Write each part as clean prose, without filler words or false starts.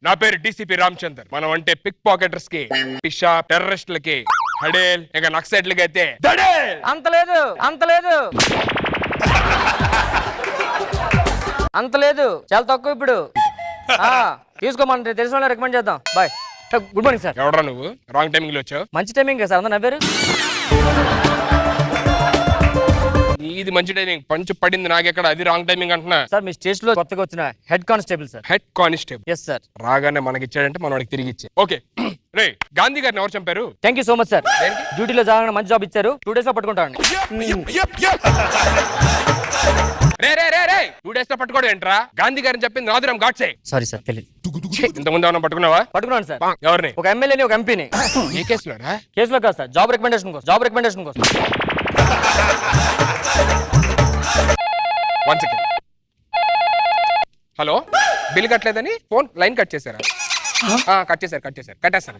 నా పేరు డీసీపీ రామచందర్. మనం అంటే పిక్ పాకెటర్స్ కి, పిషా టెర్రరిస్టులకి, హడేల్ ఇక నక్సైట్లకి అయితే అంత లేదు చాలా తక్కువ ఇప్పుడు. తీసుకోమని తెలిసిన వాళ్ళని రికమెండ్ చేద్దాం. బాయ్. Good morning sir. ఎవడరా నువ్వు? రాంగ్ టైమింగ్ లో వచ్చావు. మంచి టైమింగ్ సార్. అందరూ నవ్వారు. ఇది మంచి టైమింగ్. పంచు పడింది నాకెక్కడ, అది రాంగ్ టైమింగ్ అంటున్నా. సార్ మీ స్టేషన్ లో కొత్తగా వచ్చిన head constable sir. Head constable? Yes sir. రాగానే మనకి ఇచ్చాడంటే మనం వాడికి తిరిగి ఇచ్చే. ఓకే రే, గాంధీ గారిని ఎవరు చంపారు? Thank you so much sir. డ్యూటీలో జాయిన్ మంచి జాబ్ ఇచ్చారు. 2 days లో పట్టుకుంటాను. రే రే రే రే 2 days లో పట్టుకోవడం ఏంట్రా? గాంధీ గారిని చెప్పింది నాదురామ్ గాడ్సే. సారీ సార్, తెలియదు. ఇంతకుముందు ఏమన్నా పట్టుకున్నావా? పట్టుకున్నాను సార్. ఎవరిని? ఒక ఎమ్మెల్యేని, ఒక ఎంపీని. ఏ కేసులోరా? కేసులో కాదు సార్, జాబ్ రికమెండేషన్ కోసం. One second. హలో, బిల్ కట్టలేదని ఫోన్ లైన్ కట్ చేశారా? కట్టేస్తాను.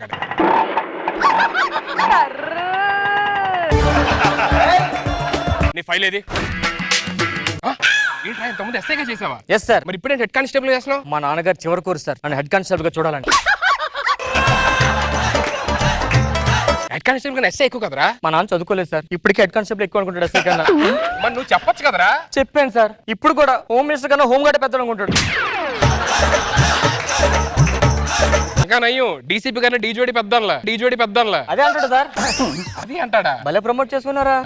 నీ ఫైల్ ఏది? ఇంతకుముందు ఎస్ఐగా చేసావా? Yes sir. మరి ఇప్పుడే హెడ్ కానిస్టేబుల్ చేస్తున్నావు? మా నాన్నగారు చివరి కోరు సార్ నన్ను హెడ్ కానిస్టేబుల్ గా చూడాలండి. హెడ్ కానిస్టేబుల్ కన్నా ఎస్ఐ ఎక్కువ కదరా? మా నాన్న చదువుకోలేదు సార్. ఇప్పటికే హెడ్ కానిస్టేబుల్ ఎక్కువ అనుకుంటాడు ఎస్ఐ కన్నా. మరి నువ్వు చెప్పొచ్చు కదరా? చెప్పాను సార్. ఇప్పుడు కూడా హోమ్ మినిస్టర్ కన్నా హోమ్ గార్డ్ పెద్ద అనుకుంటాడు. ఇంకా నయ్యం, డీసీపీ కన్నా డీజోడి పెద్దల్లా. అదే అంటాడు సార్. అది అంటాడా? భలే ప్రమోట్ చేసుకున్నారా.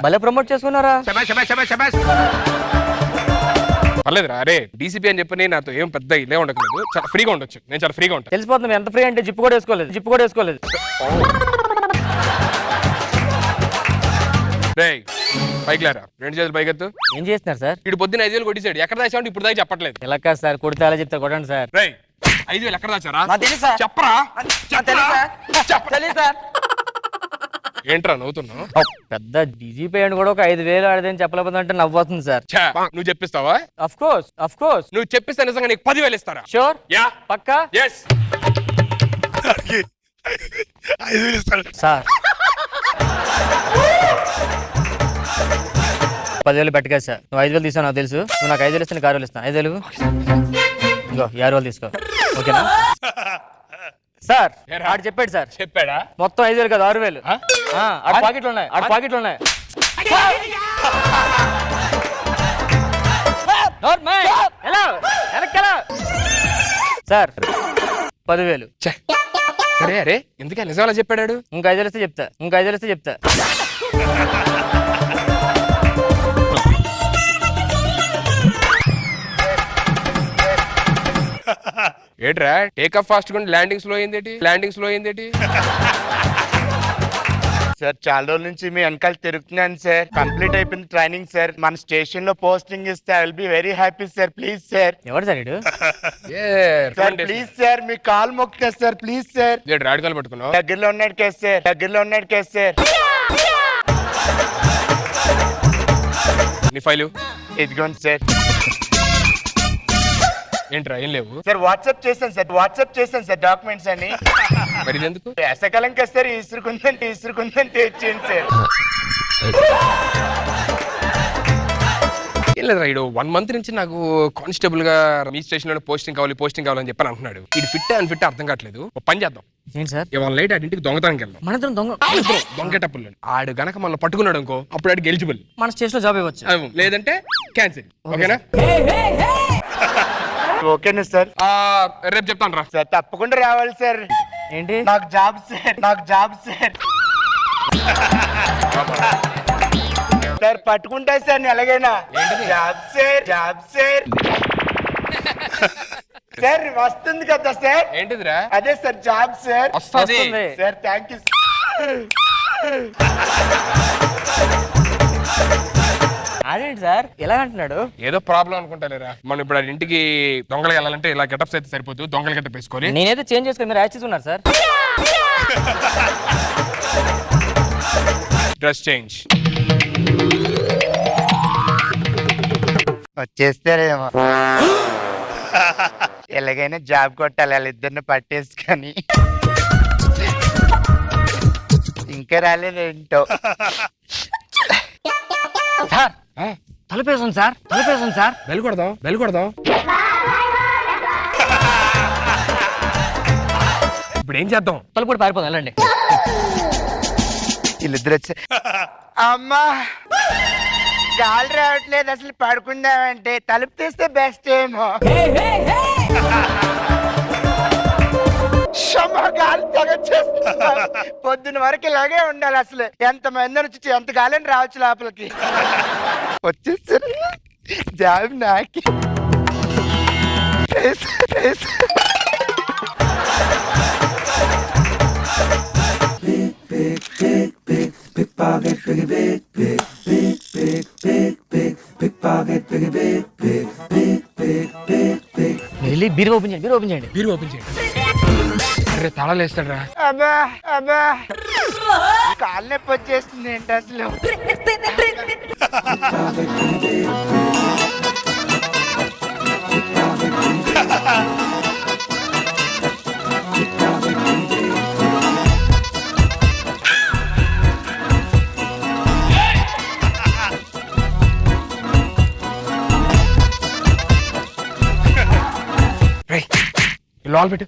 పర్లేదురా. అరే డీసీపీ అని చెప్పి నాతో ఏం పెద్ద ఇదే ఉండట్లేదు. చాలా ఫ్రీగా ఉండొచ్చు. నేను చాలా ఫ్రీగా ఉంటాను. తెలిసిపోతుంది ఎంత ఫ్రీ అంటే. జిప్పు కూడా వేసుకోలేదు. పైకి లేరా, 2 చేతులు పైకెత్తు. ఏం చేస్తున్నారు సార్? ఇటు పొద్దున్న 5,000 కొట్టించాడు. ఎక్కడ దాచావు ఇప్పుడు దాకా చెప్పట్లేదు. ఎలా కాదు సార్, కొడితే అలా చెప్తే కొట్టండి సార్. 5,000 ఎక్కడ దాచారా? చెప్పరా. ఏంట్రా నవ్వుతున్నావు? పెద్ద డీజీపీ అని కూడా ఒక 5,000 ఆడదని చెప్పలేకపోతుందంటే నవ్వుతుంది సార్. నువ్వు చెప్పిస్తావా? Of course. నువ్వు చెప్పిస్తా నిజంగా నీకు 10,000 ఇస్తారా? షూర్. యా పక్కా. yes. సార్ 10,000 పెట్టగా సార్. నువ్వు 5,000 తీసావు నాకు తెలుసు. నువ్వు నాకు 5,000 ఇస్తే నీకు 6,000 ఇస్తాను. 5,000 ఇంకో 6,000 తీసుకో. ఓకేనా సార్? ఆడు చెప్పాడు సార్. చెప్పాడా? మొత్తం 5,000 కాదు 6,000. ఆడ పాకెట్లు ఉన్నాయి. సార్ 10,000. సరే. అరే ఎందుకే నిజాలా చెప్పాడు? ఇంకా 5,000 ఇస్తే చెప్తా. ఏట్రా టేక్ ఆఫ్ ఫాస్ట్ గా ల్యాండింగ్ స్లో అయిందేటి? సార్ చాలా రోజుల నుంచి మీ వెనకాల తిరుగుతున్నాను సార్. కంప్లీట్ అయిపోయింది ట్రైనింగ్ సార్. మన స్టేషన్ లో పోస్టింగ్ ఇస్తే I will be very happy sir. Please sir. ఎవరు సార్ ఇడు? సార్ ప్లీజ్ సార్, మీ కాల్ మొక్కుతా సార్. Please sir. రాడికాలు పట్టుకున్నావు? దగ్గరలో ఉన్నాడు కేసు సార్. నీ ఫైలు ఇదిగోండి సార్. ఏంట్రా ఏం లేవు? సార్ వాట్సాప్ చేశాను సార్ డాక్యుమెంట్స్ అని. మరి ఎందుకు? ఎసకాలం కదా సార్. ఇసురుకుందంటే ఇచ్చేయండి సార్. ఏం లేదు రైడు 1 month నుంచి నాకు కానిస్టేబుల్ గా మీ స్టేషన్ లో పోస్టింగ్ కావాలని చెప్పని అంటున్నాడు. ఇది ఫిట్ అర్థం కావట్లేదు. ఒక పని చేద్దాం. ఏంటి సార్? ఇవాళ నైట్ ఆడింటికి దొంగతనానికి వెళ్దాం. మన దొంగటప్పులు ఆడు గనక మనం పట్టుకున్నాడు అనుకో, అప్పుడు ఆడికి ఎలిజిబుల్. మన స్టేషన్ లో జాబ్ ఇవ్వచ్చు. లేదంటే క్యాన్సిల్. ఓకేనా? ఓకేనా సార్? రేపు చెప్తాను రా. సార్ తప్పకుండా రావాలి సార్. ఏంటి? నాకు జాబ్ సార్. సార్ పట్టుకుంటా సార్ ఎలాగైనా. Job sir. సార్ వస్తుంది కదా సార్. ఏంటిదిరా? అదే సార్ జాబ్ సార్. వస్తుంది సార్. Thank you. అదేంటి సార్ ఎలా అంటున్నాడు? ఏదో ప్రాబ్లం అనుకుంటాలేరా. మనం ఇప్పుడు ఇంటికి దొంగలు వెళ్ళాలంటే ఇలా గెటప్స్ అయితే సరిపోతుంది. దొంగల గెటప్ వేసుకొని నేనైతే చేంజ్ చేసుకుని మీరు యాక్టివ్ ఉన్నారు సార్. Dress change. వచ్చేస్తారేమో. ఎలాగైనా జాబ్ కొట్టాలి వాళ్ళిద్దరిని పట్టేసుకొని. ఇంకా రాలేదేంటో. సార్ తలుపేసాం సార్. బెల్ కొడదాం. ఏం చేద్దాం? తలుపు కూడా పారిపోదాం, వెళ్ళండి. వీళ్ళిద్దరు వచ్చా అమ్మా గాలి రావట్లేదు, అసలు పడుకుందామంటే తలుపు తీస్తే బెస్ట్ ఏమో. గాలి తెగొచ్చేస్తుంది. పొద్దున వరకు ఇలాగే ఉండాలి, అసలు ఎంత మంది వచ్చి ఎంత గాలని రావచ్చు లోపలికి. వచ్చేసరి జాబ్ నాకి వెళ్ళి బీరు ఓపెన్ చేయండి, బీరు ఓపెన్ చేయండి. మీరు ఓపెన్ చేయండి. అరే తాళాలు వేస్తాడు రా. అబ్బా అబ్బా కాలు నొప్పి వచ్చేస్తుంది ఏంటి అసలు. రేయ్ లోపల పెట్టు.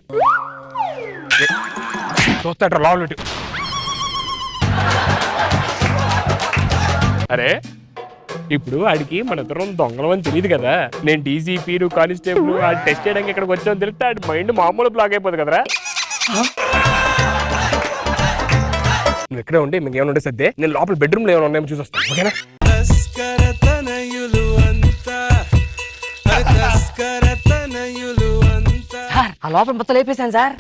చూస్తాడు లోపల పెట్టు. అరే ఇప్పుడు వాడికి మన ఇద్దరం దొంగలం అని తెలియదు కదా. నేను డీసీపీ కానిస్టేబుల్ టెస్ట్ చేయడానికి ఇక్కడికి వచ్చామని తెలిస్తే ఆడి మైండ్ మామూలు బ్లాక్ అయిపోతుంది కదరా. నువ్వు ఇక్కడే ఉండి మీకు ఏమైనా ఉంటే సర్దే, నేను లోపల బెడ్రూమ్ లో ఏమైనా ఉన్నాయో చూసి వస్తాను. ఓకేనా? సార్ ఆ లోపల మొత్తం లేపేశాను సార్.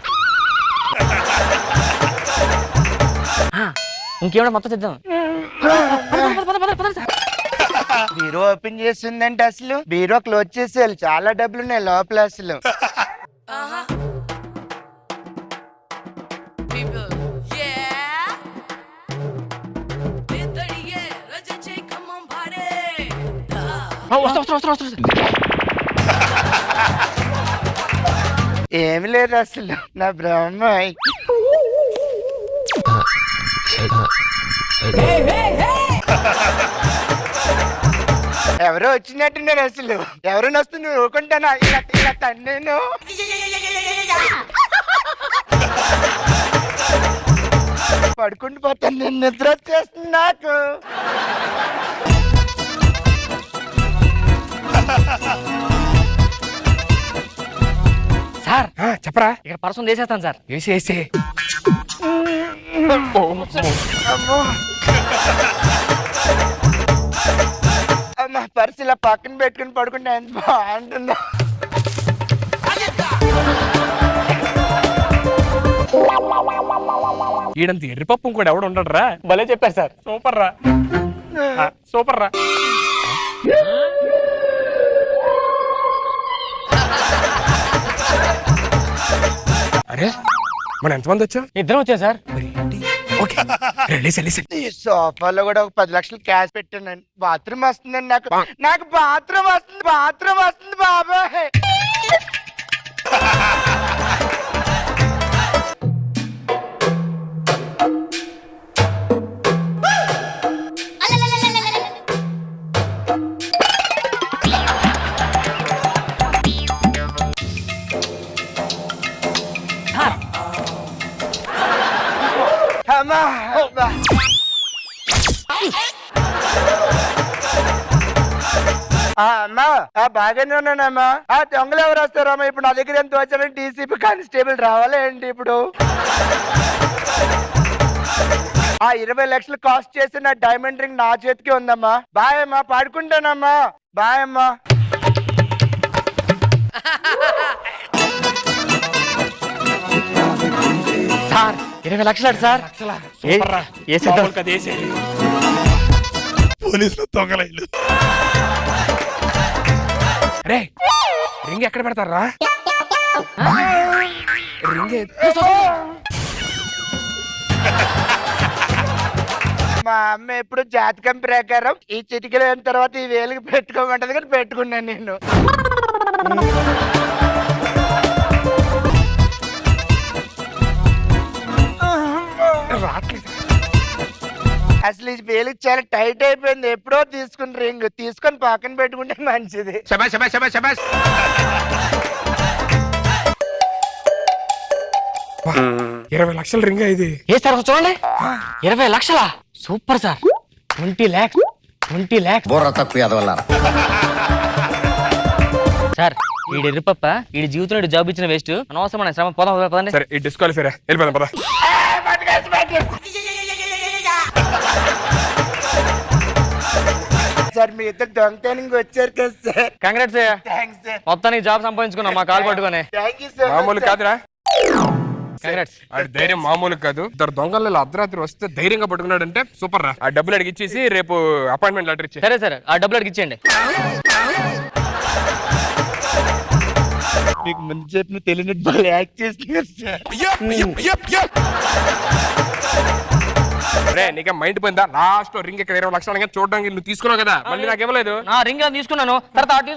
ఇంకేమైనా మొత్తం తెద్దాం. బీరో ఓపెన్ చేస్తుందంటే అసలు బీరో క్లోజ్ చేసేయాలి, చాలా డబ్బులు ఉన్నాయి లోపల అసలు. ఏమి లేదు అసలు నా బ్రహ్మ. ఎవరో వచ్చినట్టున్నారు అసలు. ఎవరైనా వస్తే నువ్వు ఊరుకుంటానా? ఇలా ఇలా తన్నేను. పడుకుంటూ పోతాను, నేను నిద్ర వచ్చేస్తుంది నాకు. సార్ చెప్పరా. ఇక్కడ పర్సం వేసేస్తాను సార్. వేసే అమ్మో అమ్మ పర్సు ఇలా పక్కన పెట్టుకుని పడుకుంటే ఎంత బాగుంటుందో. ఈడంత ఎర్రిపప్పు కూడా ఎవడు ఉండడు రా. భలే చెప్పారు సార్. సూపర్ రా, సూపర్ రా. అరే మనం ఎంతమంది వచ్చాం? ఇద్దరం వచ్చాం సార్. ఈ సోఫాలో కూడా ఒక 10 లక్షలు క్యాష్ పెట్టానండి. బాత్రూమ్ వస్తుందండి నాకు. నాకు బాత్రూమ్ వస్తుంది బాబాయ్. అమ్మా అమ్మా బాగానే ఉన్నానమ్మా. దొంగలు ఎవరు వస్తారమ్మా? ఇప్పుడు నా దగ్గర ఎంత వచ్చారని డీసీపీ కానిస్టేబుల్ రావాలా ఏంటి ఇప్పుడు? 20 లక్షలు కాస్ట్ చేసి నా డైమండ్ రింగ్ నా చేతికి ఉందమ్మా. బాయ్ అమ్మా, పాడుకుంటానమ్మా. బాయ్ అమ్మా. సార్ 20 లక్షలు సార్. పోలీసులు దొంగలైలు. రే రింగ్ ఎక్కడ పెడతారా? రింగ్ మా అమ్మ ఎప్పుడు జాతకం ప్రకారం ఈ చిటికలు అయిన తర్వాత ఈ వేలికి పెట్టుకోమంటది, కానీ పెట్టుకున్నాను నేను. అసలు ఈ వేలికి చాలా టైట్ అయిపోయింది. ఎప్పుడో తీసుకుని రింగ్ తీసుకొని పక్కన పెట్టుకుంటే మంచిది. 20 లక్షల రింగ్ ఇది. ఏ సార్ ఒకసారి చూడండి, 20 లక్షలా? Super sir. 20 lakhs. బుర్ర తక్కువ ఎదవల్లారా. సార్ వీడి ఎర్రిపప్ప, వీడి జీవితంలో జాబ్ ఇచ్చిన వేస్ట్, అనవసరమైన శ్రమ. పోదాం పదండి. సరే ఈ డిస్క్వాలిఫై రా, వెళ్ళిపోదాం పద. సార్ మీ ఇద్దరు దొంగతనంగా వచ్చారు కదా సార్. కంగ్రాట్స్. Thanks sir. మొత్తానికి జాబ్ సంపాదించుకున్నాం మా కాలు పట్టుకొని. Thank you sir. మామూలు కాదురా, కంగ్రాట్స్. ఆడి ధైర్యం మామూలు కాదు. ఇద్దరు దొంగలు ఇలా అర్ధరాత్రి వస్తే ధైర్యంగా పట్టుకున్నాడంటే సూపర్ రా. ఆ డబ్బులు అడిగి ఇచ్చేసి రేపు అపాయింట్మెంట్ లెటర్ ఇచ్చే. సరే సార్, ఆ డబ్బులు అడిగి ఇచ్చేయండి. మీకు ముందు చెప్పిన తెలియనట్టు బాగా యాక్ట్ చేస్తున్నారు సార్. రే నీకే మైండ్ పోయిందా? లాస్ట్ రింగ్ ఇక్కడ 20 లక్షలు అనగా చూడడానికి నువ్వు తీసుకున్నావు కదా, మళ్ళీ నాకు ఇవ్వలేదు. నా రింగ్ తీసుకున్నాను, తర్వాత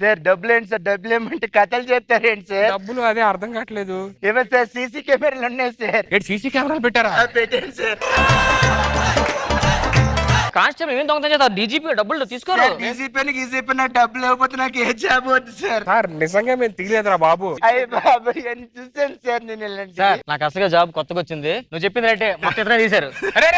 సార్ డబ్బులు ఏంటి సార్? డబ్బులు ఏమంటే కథలు చెప్తారేంటి సార్? డబ్బులు అదే అర్థం కావట్లేదు. ఏమో సార్ సీసీ కెమెరాలు ఉన్నాయి సార్. ఏంటి సీసీ కెమెరాలు పెట్టారా? పెట్టండి సార్. కానిస్టేబుల్ ఏం దొంగతనం చేస్తారు? డీజీపీ డబ్బులు తీసుకోరు. గీజీపీ నాకు డబ్బులు ఇవ్వకపోతే నాకు ఏ జాబ్ వద్దు సార్. సార్ నిజంగా మేము తెలియదురా బాబు. అయ్యి బాబు అని చూసాను సార్ నేను. సార్ నాకు అసలుగా జాబ్ కొత్తగా వచ్చింది, నువ్వు చెప్పింది రైటే, మొత్తం ఇతనే తీశారు. అరే